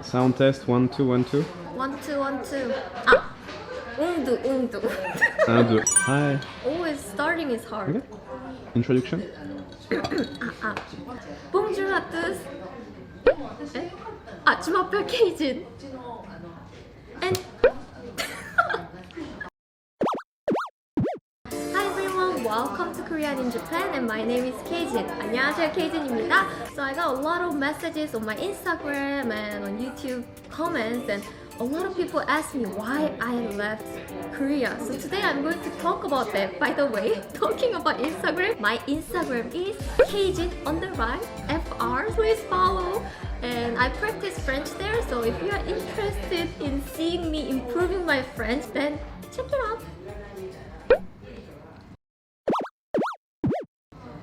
Sound test 1 2 1 2. 1, 2, 1, 2. 아, 웅두. 1 2. Hi. Always starting is hard. Okay. Introduction. Bonjour à tous. Je m'appelle K-Jin. And hi everyone, welcome to Korean in Japan, and my name is K-Jin. 안녕하세요, K-Jin입니다. So I got a lot of messages on my Instagram and on YouTube comments, and a lot of people ask me why I left Korea. So today I'm going to talk about that. By the way, talking about Instagram, my Instagram is K-Jin_FR. Please follow. And I practice French there, so if you are interested in seeing me improving my French, then check it out.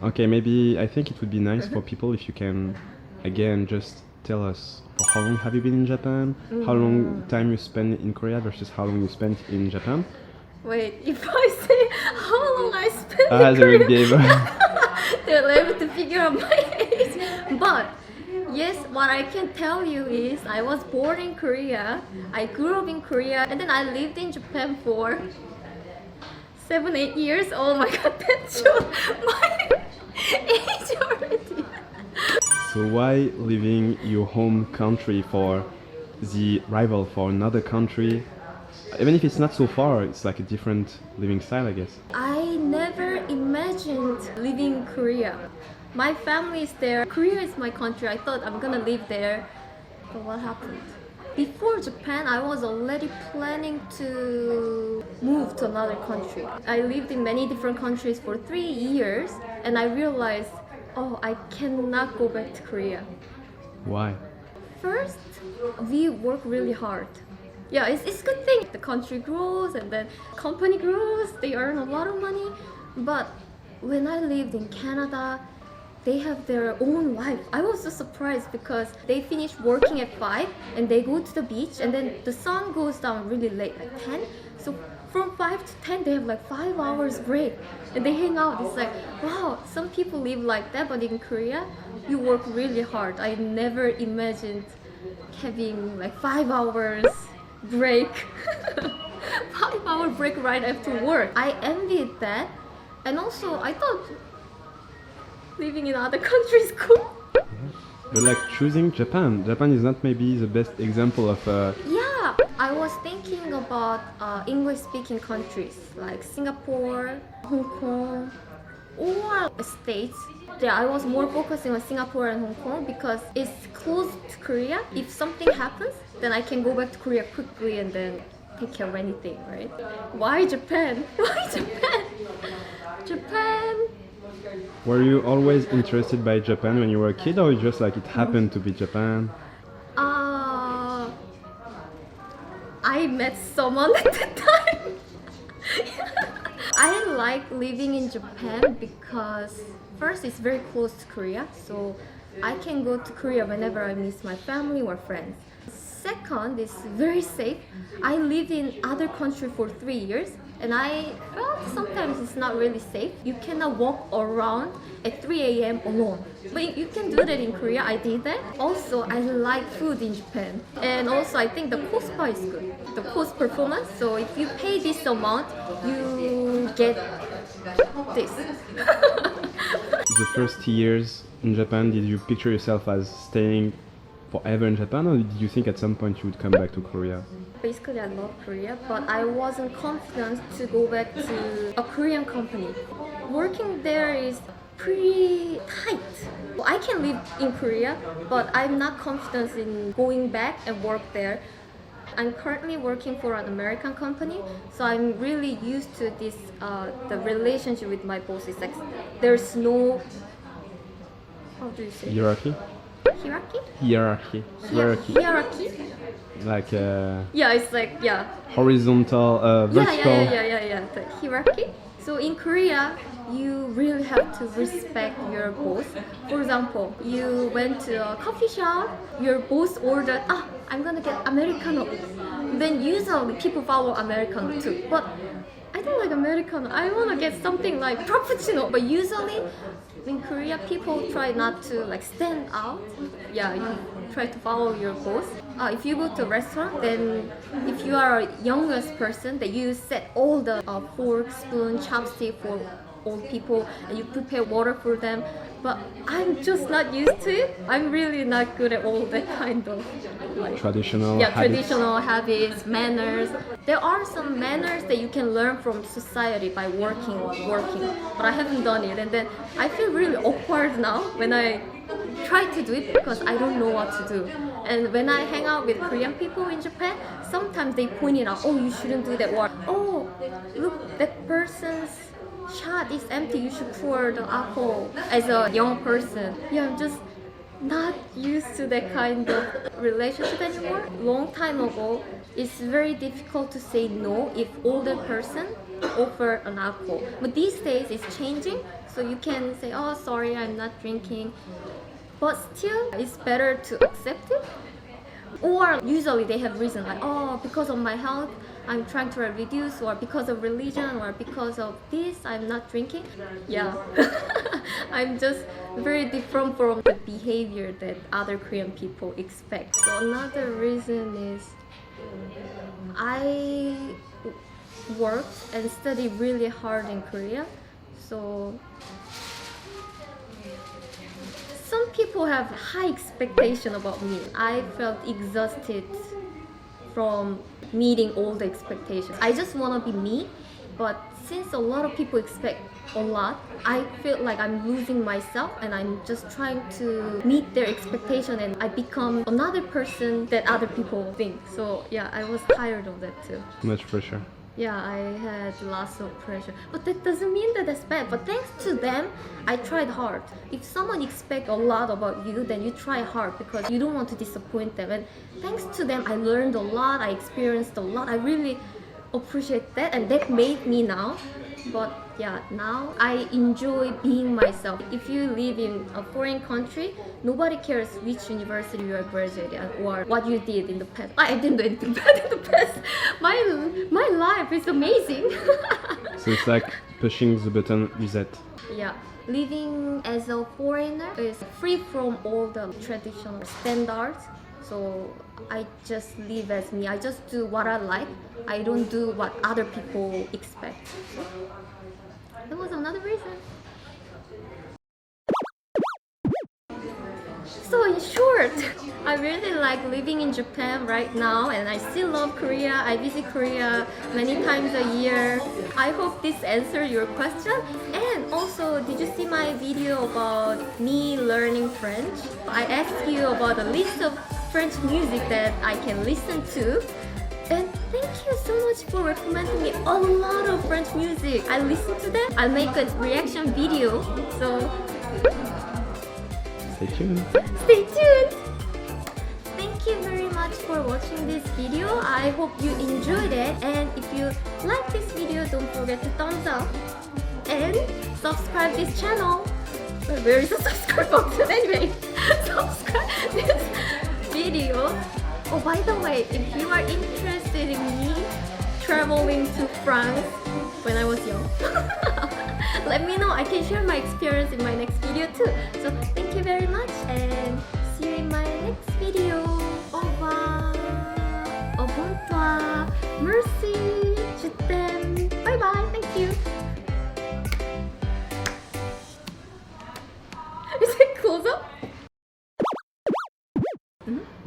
Okay, maybe I think it would be nice for people if you can again just tell us for how long have you been in Japan, how long time you spent in Korea versus how long you spent in Japan. Wait, if I say how long I spent in They will be Korea, able. they'll be able to figure out my age. But yes, what I can tell you is I was born in Korea, I grew up in Korea, and then I lived in Japan for 7-8 years. Oh my god, that showed my age already. So why leaving your home country for the rival for another country? Even if it's not so far, it's like a different living style, I guess. I never imagined living in Korea. My family is there. Korea is my country. I thought I'm gonna live there. But what happened? Before Japan, I was already planning to move to another country. I lived in many different countries for 3 years, and I realized, oh, I cannot go back to Korea. Why? First, we work really hard. Yeah, it's a good thing. The country grows and then company grows. They earn a lot of money. But when I lived in Canada, they have their own life. I was so surprised because they finish working at 5 and they go to the beach, and then the sun goes down really late, like 10. So from 5 to 10, they have like 5 hours break and they hang out. It's like, wow, some people live like that, but in Korea, you work really hard. I never imagined having like 5 hours break. 5-hour break right after work. I envied that, and also I thought living in other countries cool. But like choosing Japan is not maybe the best example of Yeah, I was thinking about English-speaking countries like Singapore, Hong Kong, or States. Yeah, I was more focusing on Singapore and Hong Kong because it's close to Korea. If something happens, then I can go back to Korea quickly and then take care of anything, right? Why Japan? Why Japan? Japan. Were you always interested by Japan when you were a kid, or just like it happened to be Japan? I met someone at the time. I like living in Japan because first it's very close to Korea, so I can go to Korea whenever I miss my family or friends. Second, it's very safe. I lived in other country for 3 years, and I felt sometimes it's not really safe. You cannot walk around at 3 a.m. alone. But you can do that in Korea. I did that. Also, I like food in Japan. And also, I think the cost price is good. The cost performance. So if you pay this amount, you get this. The first years in Japan, did you picture yourself as staying forever in Japan, or did you think at some point you would come back to Korea? Basically, I love Korea, but I wasn't confident to go back to a Korean company. Working there is pretty tight. I can live in Korea, but I'm not confident in going back and work there. I'm currently working for an American company, so I'm really used to this, the relationship with my boss is like, there's no, how do you say? Hierarchy? Hierarchy? Hierarchy. Hierarchy? Like Yeah, it's like, yeah. horizontal, vertical. Yeah. The hierarchy. So in Korea, you really have to respect your boss. For example, you went to a coffee shop, your boss ordered, I'm gonna get Americano. Then usually people follow Americano too. But I don't like Americano. I wanna get something like Frappuccino. But usually in Korea, people try not to like stand out. Yeah, you try to follow your boss. If you go to a restaurant, then if you are a youngest person, that you set all the fork, spoon, chopstick for old people, and you prepare water for them. But I'm just not used to it. I'm really not good at all that kind of like Traditional habits. traditional habits, manners. There are some manners that you can learn from society by working. But I haven't done it, and then I feel really awkward now when I try to do it because I don't know what to do. And when I hang out with Korean people in Japan, sometimes they point it out. Oh, you shouldn't do that. Or oh, look, that person's shot is empty. You should pour the alcohol. As a young person, yeah, I'm just not used to that kind of relationship anymore. Long time ago, it's very difficult to say no if older person offer an alcohol. But these days, it's changing. So you can say, oh, sorry, I'm not drinking. But still, it's better to accept it. Or usually they have reason like, oh, because of my health, I'm trying to reduce, or because of religion, or because of this, I'm not drinking. Yeah, I'm just very different from the behavior that other Korean people expect. So another reason is I worked and studied really hard in Korea. So some people have high expectation about me. I felt exhausted from meeting all the expectations. I just want to be me, but since a lot of people expect a lot, I feel like I'm losing myself and I'm just trying to meet their expectation, and I become another person that other people think. So yeah, I was tired of that too. Much pressure. Yeah, I had lots of pressure. But that doesn't mean that that's bad. But thanks to them, I tried hard. If someone expects a lot about you, then you try hard because you don't want to disappoint them. And thanks to them, I learned a lot, I experienced a lot. I really appreciate that, and that made me now. But yeah, now I enjoy being myself. If you live in a foreign country, nobody cares which university you are graduated at or what you did in the past. I didn't do anything bad in the past. My life is amazing. So it's like pushing the button reset. Yeah, living as a foreigner is free from all the traditional standards. So I just live as me. I just do what I like. I don't do what other people expect. That was another reason. So in short, I really like living in Japan right now, and I still love Korea. I visit Korea many times a year. I hope this answered your question. And also, did you see my video about me learning French? I asked you about a list of French music that I can listen to. And thank you so much for recommending me a lot of French music. I listen to them. I'll make a reaction video. So Stay tuned. stay tuned. Thank you very much for watching this video. I hope you enjoyed it. And if you like this video, don't forget to thumbs up and subscribe this channel. Where is the subscribe button anyway? Subscribe this video. Oh, by the way, if you are interested in me traveling to France when I was young, let me know. I can share my experience in my next video too. So thank you very much, and see you in my next video. Au revoir. Au revoir. Merci. Je t'aime. Bye bye. Thank you. Is it close up?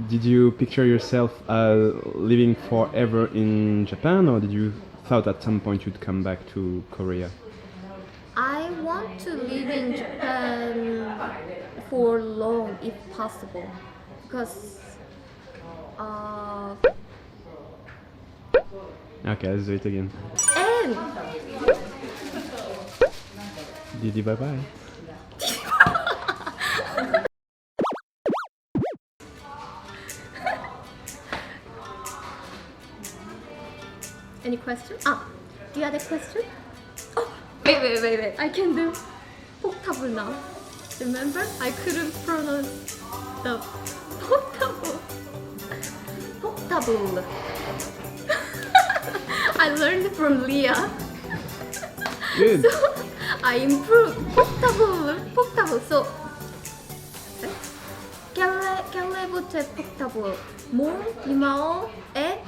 Did you picture yourself living forever in Japan, or did you thought at some point you'd come back to Korea? I want to live in Japan for long if possible, because Okay, let's do it again. and Didi, bye bye. any question? Do you have a question? Oh, wait. I can do portable now. Remember? I couldn't pronounce the portable. Portable. I learned from Leah. Good. So I improved. Portable. So, callebutte portable. 몸, 이마오, 에,